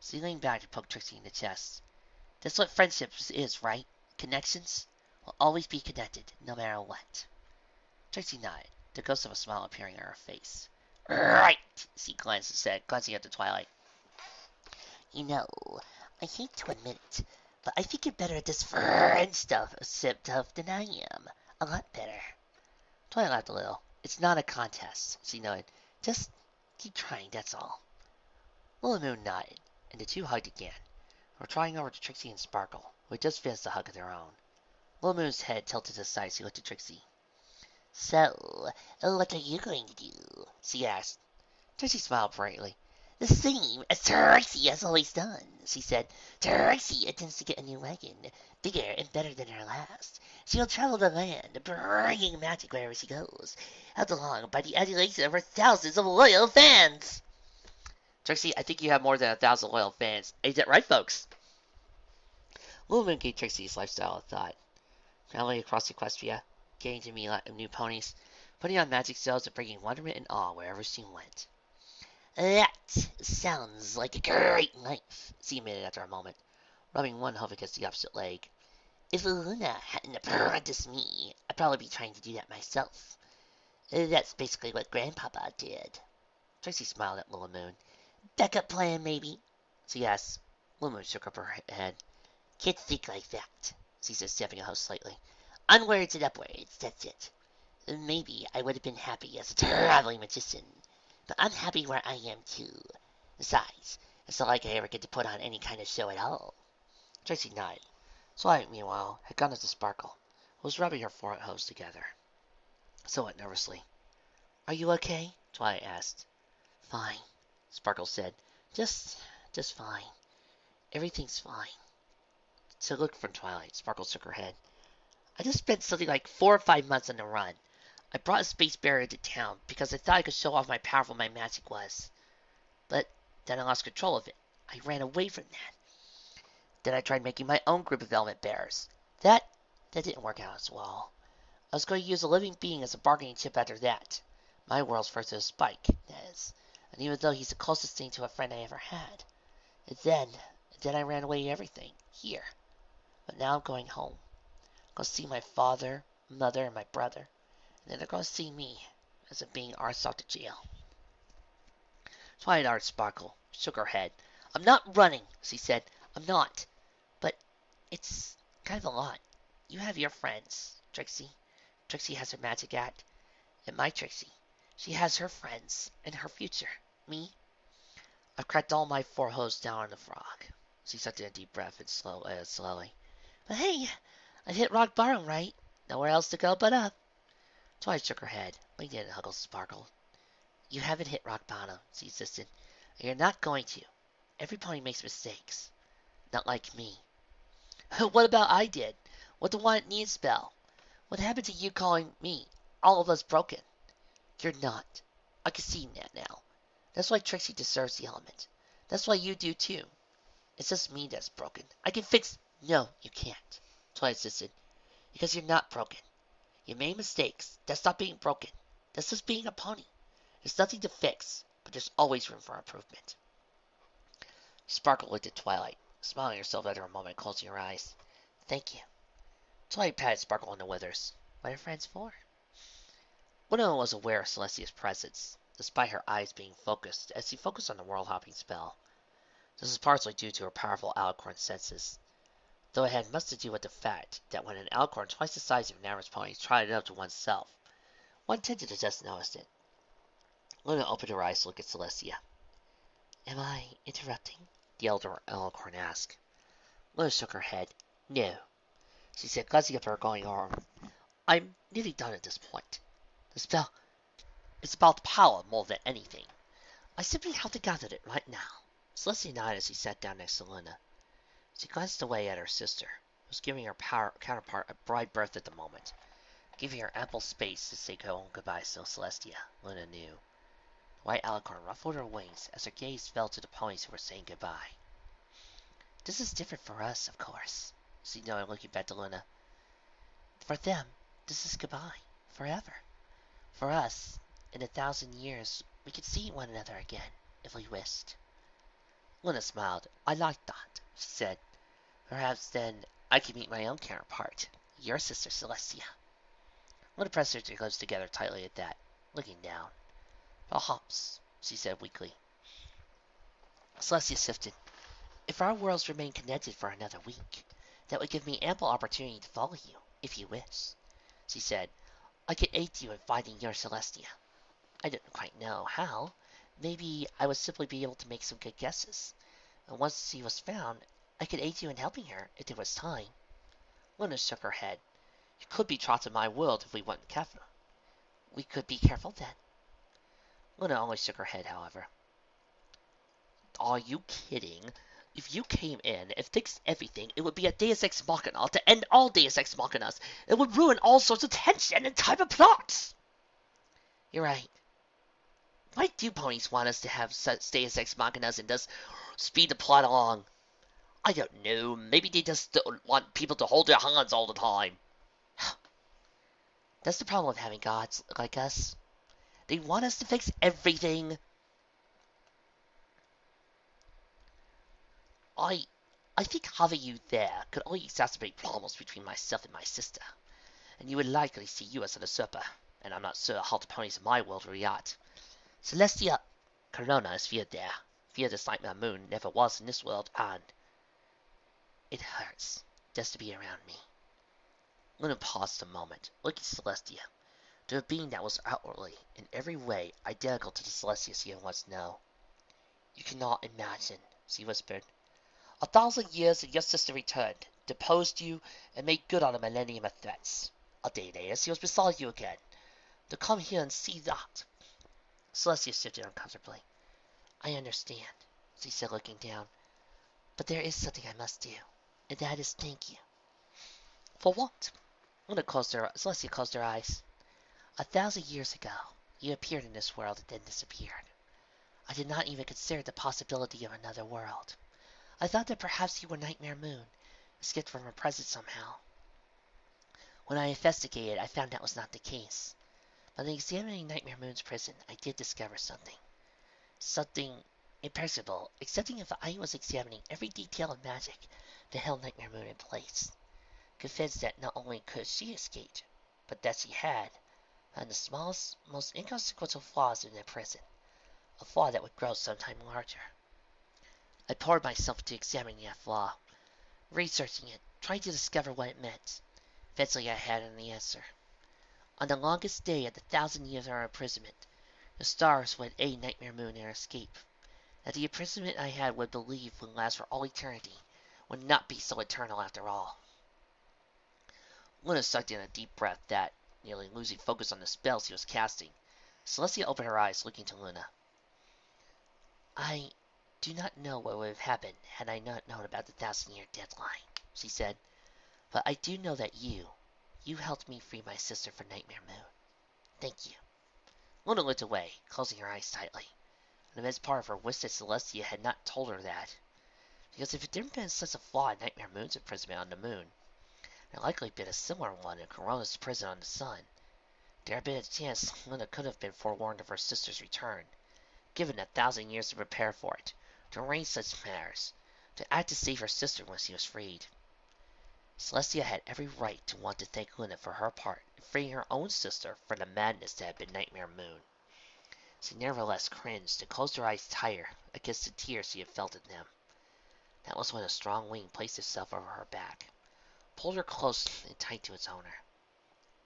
She leaned back to poke Trixie in the chest. That's what friendship is, right? Connections? We'll always be connected, no matter what. Trixie nodded, the ghost of a smile appearing on her face. Right, she said, glancing at the Twilight. You know, I hate to admit it, but I think you're better at this friend stuff than I am. A lot better. Twilight laughed a little. It's not a contest, she nodded. Just keep trying, that's all. Lulumoon nodded, and the two hugged again. They were trying over to Trixie and Sparkle, who had just finished a hug of their own. Lulumoon's head tilted to the side as she looked at Trixie. So, what are you going to do? She asked. Trixie smiled brightly. The same as Trixie has always done, she said. Trixie intends to get a new wagon, bigger and better than her last. She will travel the land, bringing magic wherever she goes, helped along by the adulation of her thousands of loyal fans. Trixie, I think you have more than 1,000 loyal fans. Ain't that right, folks? Lulumoon gave Trixie's lifestyle a thought. Traveling across Equestria, getting to meet new ponies, putting on magic shows, and bringing wonderment and awe wherever she went. That sounds like a great life, she admitted after a moment, rubbing one hoof against the opposite leg. If Luna hadn't apprenticed me, I'd probably be trying to do that myself. That's basically what Grandpapa did. Trixie smiled at Lulumoon. Backup plan, maybe? She asked. Lulumoon shook up her head. Can't think like that, she said, stepping a house slightly. Onwards and upwards, that's it. Maybe I would have been happy as a traveling magician, but I'm happy where I am, too. Besides, it's not like I ever get to put on any kind of show at all. Trixie nodded. Twilight, meanwhile, had gone up to Sparkle, who was rubbing her forehead hose together, somewhat nervously. Are you okay? Twilight asked. Fine, Sparkle said. Just fine. Everything's fine. To look from Twilight, Sparkle shook her head. I just spent something like 4 or 5 months on the run. I brought a space barrier to town because I thought I could show off how powerful my magic was. But then I lost control of it. I ran away from that. Then I tried making my own group of element bearers. That didn't work out as well. I was going to use a living being as a bargaining chip after that. My world's first to Spike, that is. And even though he's the closest thing to a friend I ever had. And then I ran away everything. Here. But now I'm going home. I'm going to see my father, mother, and my brother. And then they're going to see me as I'm being arsed off to jail. Twilight Sparkle shook her head. I'm not running, she said. I'm not. But it's kind of a lot. You have your friends, Trixie. Trixie has her magic act. And my Trixie, she has her friends and her future. Me, I've cracked all my 4 holes down on the frog. She sucked in a deep breath and slowly. But hey, I've hit rock bottom, right? Nowhere else to go but up. Twilight shook her head, leaned in and huggled Sparkle. You haven't hit rock bottom, she insisted. And you're not going to. Every pony makes mistakes. Not like me. What about I did? What the one need spell? What happened to you calling me, all of us broken? You're not. I can see that now. That's why Trixie deserves the element. That's why you do too. It's just me that's broken. I can fix. No, you can't. Twilight insisted. Because you're not broken. You made mistakes. That's not being broken. That's just being a pony. There's nothing to fix, but there's always room for improvement. Sparkle looked at Twilight, smiling herself at her a moment, closing her eyes. Thank you. Twilight patted Sparkle on the withers. What are friends for? Luna was aware of Celestia's presence, despite her eyes being focused, as she focused on the world-hopping spell. This was partially due to her powerful alicorn senses, though it had much to do with the fact that when an alicorn twice the size of an average pony tried it out to oneself, one tended to just notice it. Luna opened her eyes to look at Celestia. Am I interrupting? The elder alicorn asked. Luna shook her head. No, she said, glancing up her going arm. I'm nearly done at this point. The spell is about power more than anything. I simply have to gather it right now. Celestia nodded as he sat down next to Luna. She glanced away at her sister, who was giving her counterpart a bride berth at the moment, giving her ample space to say goodbye to Celestia, Luna knew. The white alicorn ruffled her wings as her gaze fell to the ponies who were saying goodbye. This is different for us, of course, she nodded, looking back to Luna. For them, this is goodbye, forever. For us, in 1,000 years, we could see one another again, if we wished. Luna smiled. I like that, she said. Perhaps then I could meet my own counterpart, your sister Celestia. Luna pressed her lips together tightly at that, looking down. Perhaps, she said weakly. Celestia sifted. If our worlds remain connected for another week, that would give me ample opportunity to follow you, if you wish, she said. I could aid you in finding your Celestia. I didn't quite know how. Maybe I would simply be able to make some good guesses. And once she was found, I could aid you in helping her if there was time. Luna shook her head. You could be trapped in my world if we weren't careful. We could be careful then. Luna only shook her head, however. Are you kidding? If you came in and fixed everything, it would be a Deus Ex Machina to end all Deus Ex Machinas. It would ruin all sorts of tension and type of plots. You're right. Why do ponies want us to have such Deus Ex Machinas and just speed the plot along? I don't know. Maybe they just want people to hold their hands all the time. That's the problem with having gods like us. They want us to fix everything. I think having you there could only exacerbate problems between myself and my sister, and you would likely see you as an usurper, and I'm not sure how the ponies in my world will react. Celestia Corona is feared there. Feared as Nightmare Moon never was in this world, and it hurts just to be around me. Luna paused a moment, looking at Celestia, to a being that was outwardly, in every way, identical to the Celestia she had once known. You cannot imagine, she whispered. 1,000 years and your sister returned, deposed you, and made good on a millennium of threats. A day later, she was beside you again. To come here and see that. Celestia shifted uncomfortably. I understand, she said, looking down. But there is something I must do, and that is thank you. For what? Celestia closed her eyes. 1,000 years ago, you appeared in this world and then disappeared. I did not even consider the possibility of another world. I thought that perhaps you were Nightmare Moon, escaped from her presence somehow. When I investigated, I found that was not the case. But in examining Nightmare Moon's prison, I did discover something. Something imperishable, excepting if I was examining every detail of magic that held Nightmare Moon in place. Convinced that not only could she escape, but that she had found the smallest, most inconsequential flaws in that prison. A flaw that would grow sometime larger. I poured myself into examining that flaw, researching it, trying to discover what it meant. Eventually I had an answer. On the longest day of the 1,000 years of our imprisonment, the stars would aid Nightmare Moon in her escape. That the imprisonment I had would believe would last for all eternity would not be so eternal after all. Luna sucked in a deep breath that, nearly losing focus on the spells he was casting. Celestia opened her eyes, looking to Luna. I do not know what would have happened had I not known about the 1,000-year deadline, she said. But I do know that you helped me free my sister from Nightmare Moon. Thank you. Luna looked away, closing her eyes tightly. An immense part of her wished that Celestia had not told her that. Because if there had been such a flaw in Nightmare Moon's imprisonment on the moon, there likely been a similar one in Corona's prison on the sun. There had been a chance Luna could have been forewarned of her sister's return, given 1,000 years to prepare for it, to arrange such matters, to act to save her sister when she was freed. Celestia had every right to want to thank Luna for her part in freeing her own sister from the madness that had been Nightmare Moon. She nevertheless cringed and closed her eyes tighter against the tears she had felt in them. That was when a strong wing placed itself over her back, pulled her close and tight to its owner.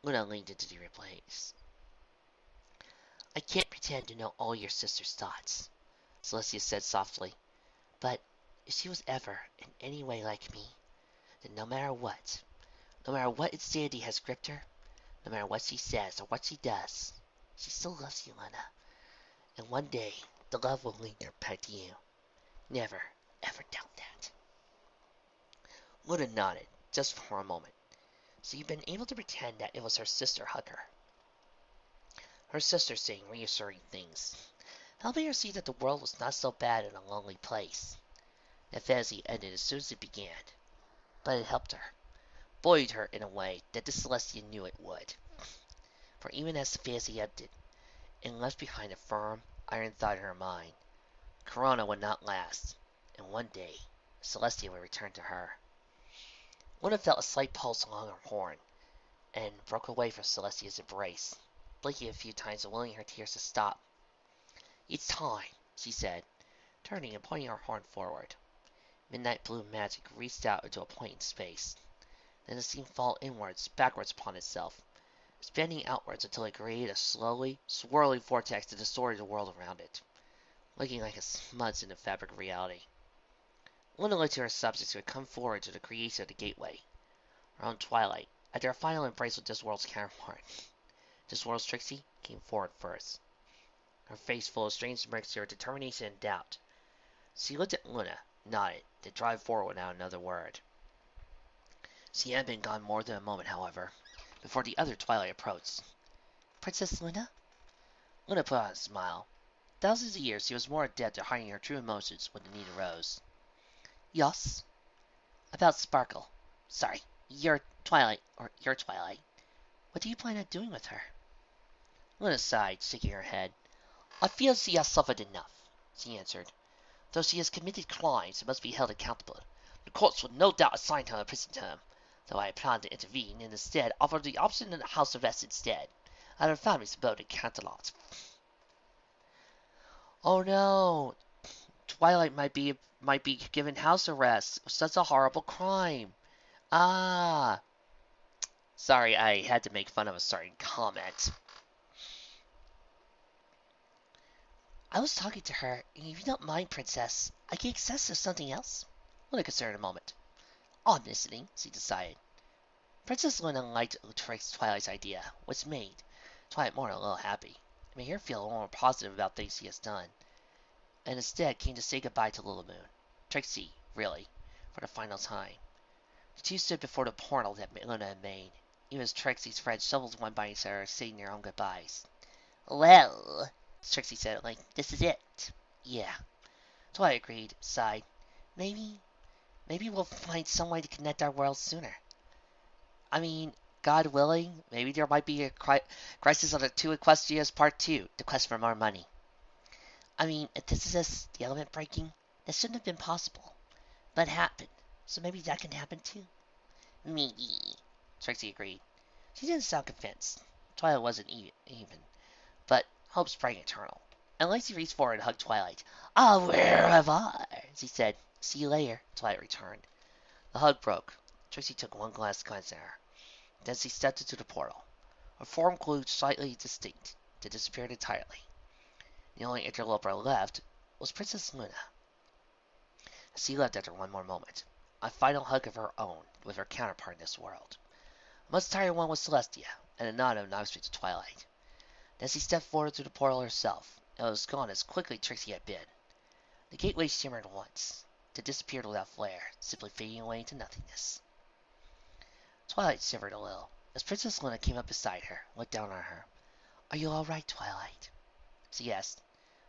Luna leaned into the replace. I can't pretend to know all your sister's thoughts, Celestia said softly, but if she was ever in any way like me, then no matter what insanity has gripped her, no matter what she says or what she does, she still loves you, Luna. And one day, the love will lead her back to you. Never, ever doubt that. Luna nodded, just for a moment. So you've been able to pretend that it was her sister Hugger. Her sister saying reassuring things, helping her see that the world was not so bad in a lonely place. That fantasy ended as soon as it began, but it helped her, buoyed her in a way that the Celestian knew it would. For even as the fantasy ended, and left behind a firm, iron thought in her mind, Corona would not last, and one day Celestia would return to her. Luna felt a slight pulse along her horn, and broke away from Celestia's embrace, blinking a few times and willing her tears to stop. It's time, she said, turning and pointing her horn forward. Midnight blue magic reached out into a point in space. Then it seemed to fall inwards, backwards upon itself, expanding outwards until it created a slowly swirling vortex that distorted the world around it, looking like a smudge in the fabric of reality. Luna looked to her subjects who had come forward to the creation of the gateway. Her own Twilight, after a final embrace with this world's counterpart. This world's Trixie came forward first, her face full of strange mixture of determination and doubt. She looked at Luna, nodded, then trotted forward without another word. She had been gone more than a moment, however, before the other Twilight approached. Princess Luna? Luna put on a smile. Thousands of years she was more adept at hiding her true emotions when the need arose. Yes? About Sparkle. Sorry, your Twilight. What do you plan on doing with her? Luna sighed, shaking her head. I feel she has suffered enough, she answered. Though she has committed crimes and must be held accountable, the courts will no doubt assign her a prison term, though I plan to intervene and instead offer the option of house arrest instead, at her family's abode in Canterlot. Oh no! Twilight might be given house arrest. Such a horrible crime. Ah. Sorry, I had to make fun of a certain comment. I was talking to her, and if you don't mind, Princess, I can access to something else. Luna considered a moment. I'm listening, she decided. Princess Luna liked Twilight's idea, which made Twilight more than a little happy. It made her feel a little more positive about things she has done, and instead came to say goodbye to Little Moon. Trixie, really, for the final time. The two stood before the portal that Luna had made, even as Trixie's friends shuffled one by each other, saying their own goodbyes. Well, Trixie said at length, this is it. Yeah. Twilight agreed, sighed. Maybe we'll find some way to connect our worlds sooner. I mean, God willing, maybe there might be a crisis on the Two Equestrias Part 2, the quest for more money. I mean, antithesis, the element breaking, that shouldn't have been possible. But it happened, so maybe that can happen too. Maybe, Trixie agreed. She didn't sound convinced. Twilight wasn't even, but hope sprang eternal. And Lacey reached forward and hugged Twilight. Ah, where have I? She said. See you later, Twilight returned. The hug broke. Trixie took one last glance at her. Then she stepped into the portal. Her form grew slightly distinct, then disappeared entirely. The only interloper left was Princess Luna. She left after one more moment, a final hug of her own with her counterpart in this world. A much tired one was Celestia, and a nod of non-speech to Twilight. Then she stepped forward through the portal herself, and was gone as quickly as Trixie had been. The gateway shimmered once, then disappeared without flare, simply fading away into nothingness. Twilight shivered a little, as Princess Luna came up beside her and looked down on her. "Are you all right, Twilight?" she asked.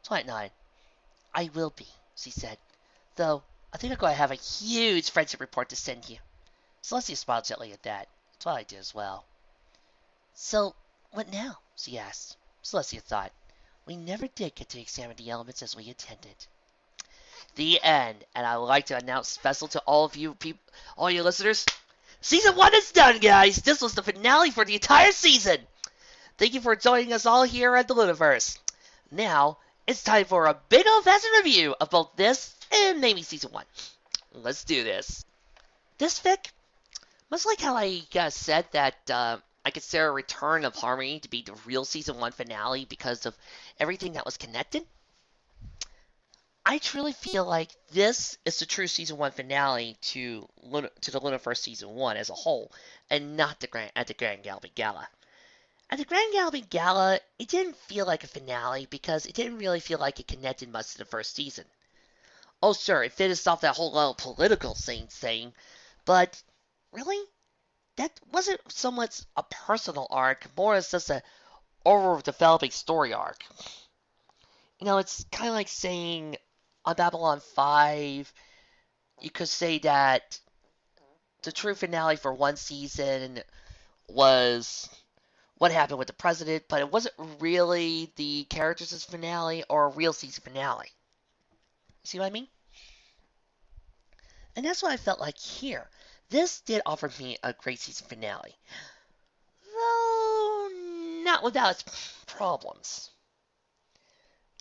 Twilight nodded. "I will be," she said. "Though, I think I'm going to have a huge friendship report to send you." Celestia smiled gently at that. Twilight did as well. "So, what now?" she asked. Celestia thought. "We never did get to examine the elements as we intended." The end. And I would like to announce special to all of you people, all you listeners, Season 1 is done, guys! This was the finale for the entire season! Thank you for joining us all here at the Lunaverse. Now, it's time for a big old-fashioned review of both this and maybe Season 1. Let's do this. This fic, much like how I said that I consider Return of Harmony to be the real Season 1 finale because of everything that was connected, I truly feel like this is the true Season 1 finale to the Lunaverse Season 1 as a whole, and not the Grand Gallery Gala. At the Grand Gallery Gala, it didn't feel like a finale because it didn't really feel like it connected much to the first season. Oh sure, it finished off that whole little political thing, but really? That wasn't so much a personal arc, more as just a overdeveloping story arc. You know, it's kind of like saying on Babylon 5, you could say that the true finale for one season was what happened with the president, but it wasn't really the characters' finale or a real season finale. See what I mean? And that's what I felt like here. This did offer me a great season finale, though not without its problems.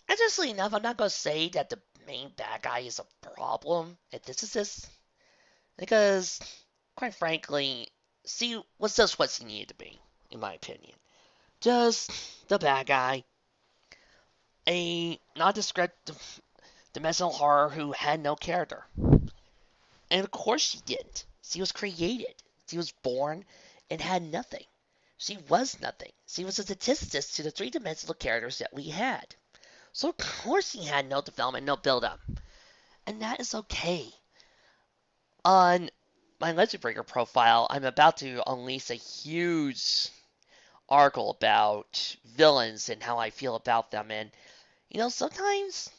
Interestingly enough, I'm not going to say that the main bad guy is a problem, this, because, quite frankly, she was just what she needed to be, in my opinion. Just the bad guy, a nondescript dimensional horror who had no character. And of course she didn't. She was created. She was born and had nothing. She was nothing. She was a statistic to the three-dimensional characters that we had. So of course she had no development, no build-up. And that is okay. On my Legend Breaker profile, I'm about to unleash a huge article about villains and how I feel about them. And, you know, sometimes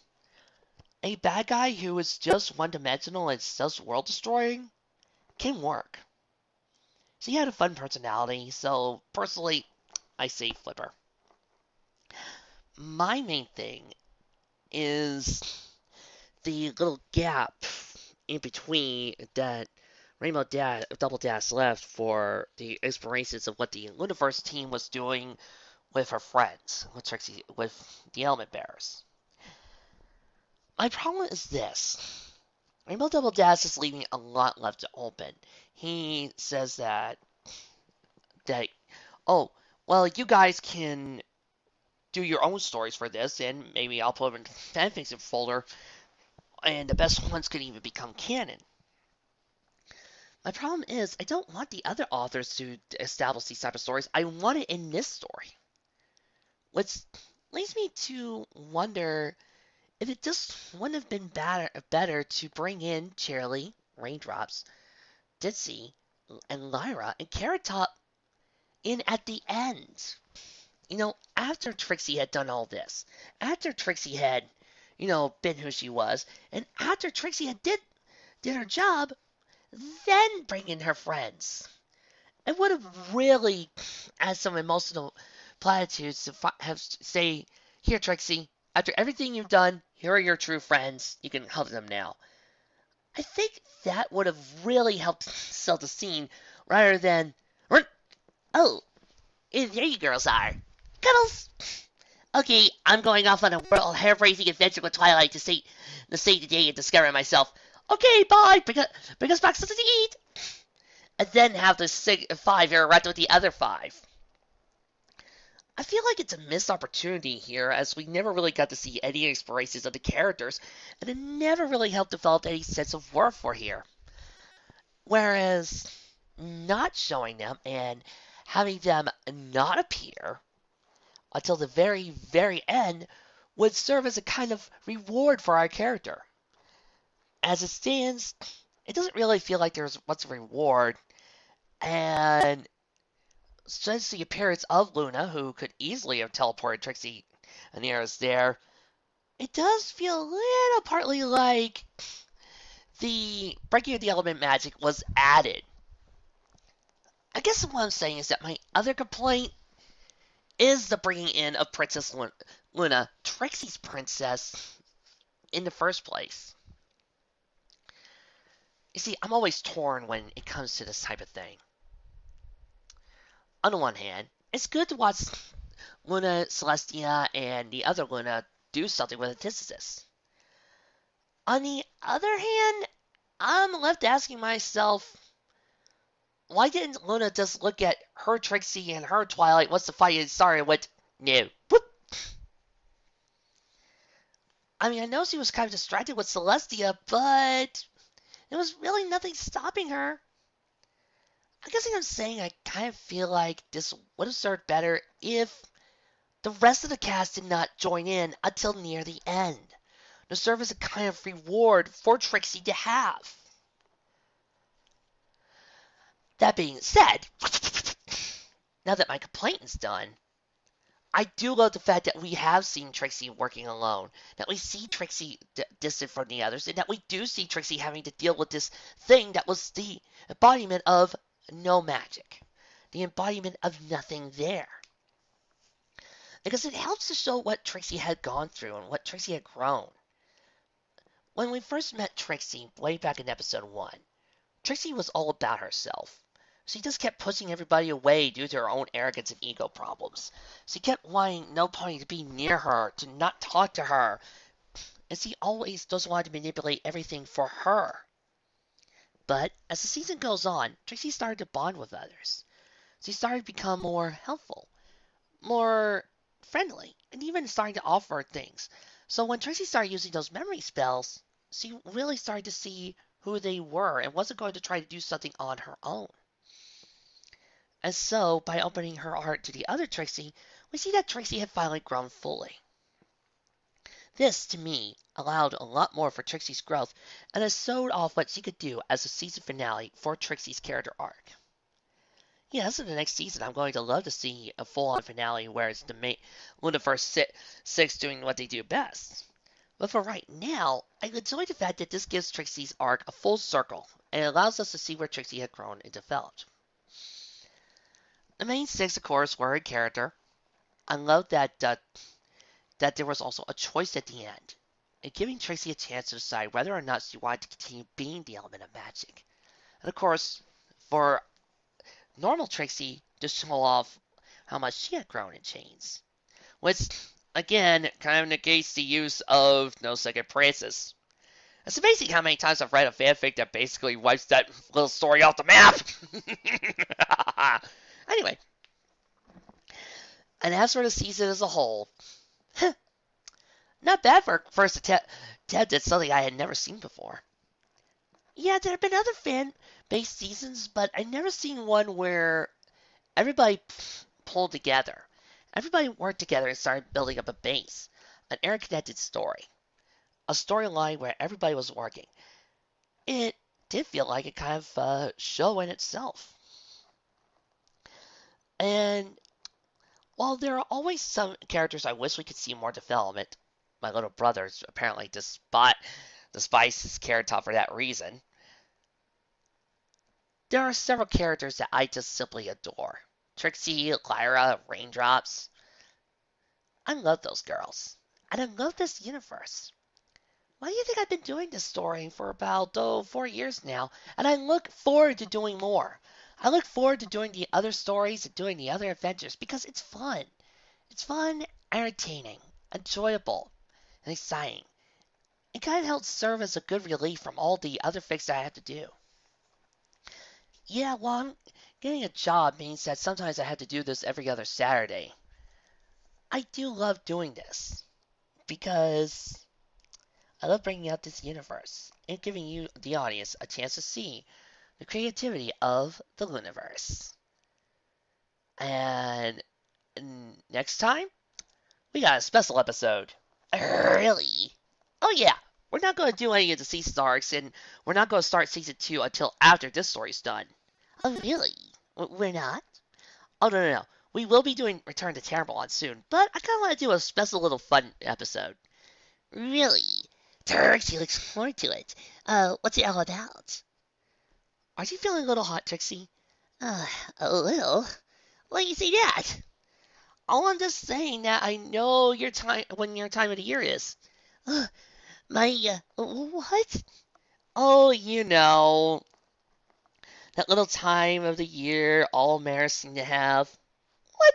a bad guy who is just one-dimensional and just world-destroying can work. She had a fun personality, so personally, I say Flipper. My main thing is the little gap in between that Rainbow Double Dash left for the inspirations of what the Lunaverse team was doing with her friends, with Trixie, with the Element Bearers. My problem is this. Rainbow Double Dash is leaving a lot left open. He says that, oh, well, you guys can do your own stories for this, and maybe I'll put them in the fanfiction folder, and the best ones could even become canon. My problem is, I don't want the other authors to establish these type of stories. I want it in this story. Which leads me to wonder if it just wouldn't have been better to bring in Cheerilee, Raindrops, Ditsy, and Lyra, and Carrot Top in at the end. You know, after Trixie had done all this, after Trixie had, you know, been who she was, and after Trixie had did her job, then bring in her friends. It would have really added some emotional platitudes to say, here, Trixie, after everything you've done, here are your true friends. You can help them now. I think that would have really helped sell the scene rather than, oh, there you girls are. Cuddles! Okay, I'm going off on a world hair-raising adventure with Twilight to save the day and discover myself. Okay, bye! Bring us back something to eat! And then have the 5 interact with the other 5. I feel like it's a missed opportunity here, as we never really got to see any explorations of the characters, and it never really helped develop any sense of worth for here. Whereas not showing them and having them not appear until the very, very end would serve as a kind of reward for our character. As it stands, it doesn't really feel like there's much reward, and since the appearance of Luna, who could easily have teleported Trixie nearest there, it does feel a little partly like the breaking of the element magic was added. I guess what I'm saying is that my other complaint is the bringing in of Princess Luna, Trixie's princess, in the first place. You see, I'm always torn when it comes to this type of thing. On the one hand, it's good to watch Luna, Celestia, and the other Luna do something with Antithesis. On the other hand, I'm left asking myself, why didn't Luna just look at her Trixie and her Twilight once the fight started with, no, whoop. I mean, I know she was kind of distracted with Celestia, but there was really nothing stopping her. I guess what I'm saying, I kind of feel like this would have served better if the rest of the cast did not join in until near the end, to serve as a kind of reward for Trixie to have. That being said, now that my complaint is done, I do love the fact that we have seen Trixie working alone, that we see Trixie distant from the others, and that we do see Trixie having to deal with this thing that was the embodiment of no magic, the embodiment of nothing there. Because it helps to show what Trixie had gone through and what Trixie had grown. When we first met Trixie way back in episode 1, Trixie was all about herself. She just kept pushing everybody away due to her own arrogance and ego problems. She kept wanting nobody to be near her, to not talk to her, and she always just wanted to manipulate everything for her. But as the season goes on, Trixie started to bond with others. She started to become more helpful, more friendly, and even starting to offer things. So when Trixie started using those memory spells, she really started to see who they were and wasn't going to try to do something on her own. And so, by opening her heart to the other Trixie, we see that Trixie had finally grown fully. This, to me, allowed a lot more for Trixie's growth, and has showed off what she could do as a season finale for Trixie's character arc. Yes, in the next season, I'm going to love to see a full-on finale where it's the Lunaverse 6 doing what they do best. But for right now, I enjoy the fact that this gives Trixie's arc a full circle, and it allows us to see where Trixie had grown and developed. The main 6, of course, were her character. I love that there was also a choice at the end, and giving Trixie a chance to decide whether or not she wanted to continue being the element of magic. And of course, for normal Trixie to show off how much she had grown in chains, which, again, kind of negates the use of No Second Princess. It's amazing how many times I've read a fanfic that basically wipes that little story off the map. Anyway, and as for the season as a whole, not bad for a first attempt at something I had never seen before. Yeah, there have been other fan-based seasons, but I've never seen one where everybody pulled together. Everybody worked together and started building up a base, an interconnected story, a storyline where everybody was working. It did feel like a kind of show in itself. And while there are always some characters I wish we could see more development, my little brother apparently despises his Carrot Top for that reason, there are several characters that I just simply adore. Trixie, Lyra, Raindrops. I love those girls. And I love this universe. Why do you think I've been doing this story for about 4 years now? And I look forward to doing more. I look forward to doing the other stories and doing the other adventures because it's fun. It's fun, entertaining, enjoyable, and exciting. It kind of helps serve as a good relief from all the other things that I have to do. Yeah, well, getting a job means that sometimes I have to do this every other Saturday. I do love doing this because I love bringing out this universe and giving you, the audience, a chance to see the creativity of the Lunaverse. And next time, we got a special episode. Really? Oh yeah, we're not going to do any of the season arcs, and we're not going to start season 2 until after this story's done. Oh really? We're not? Oh no. We will be doing Return to Terramon soon, but I kind of want to do a special little fun episode. Really? Trixie looks forward to it. What's it all about? Are you feeling a little hot, Trixie? Uh, a little? Why do you say that? Oh, I'm just saying that I know your time when your time of the year is. Uh, what? Oh, that little time of the year all mares seem to have. What?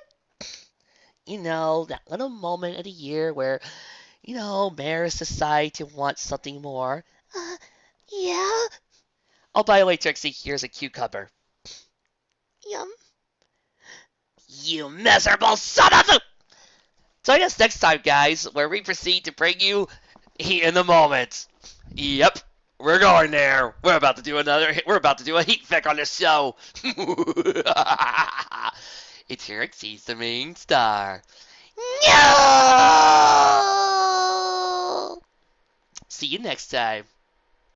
That little moment of the year where, mares decide to want something more. Yeah? Oh, by the way, Trixie, here's a cucumber. Yum. You miserable son of a... Join us next time, guys, where we proceed to bring you Heat in the Moment. Yep, we're going there. We're about to do a heat fic on this show. It's Trixie's the main star. No! See you next time.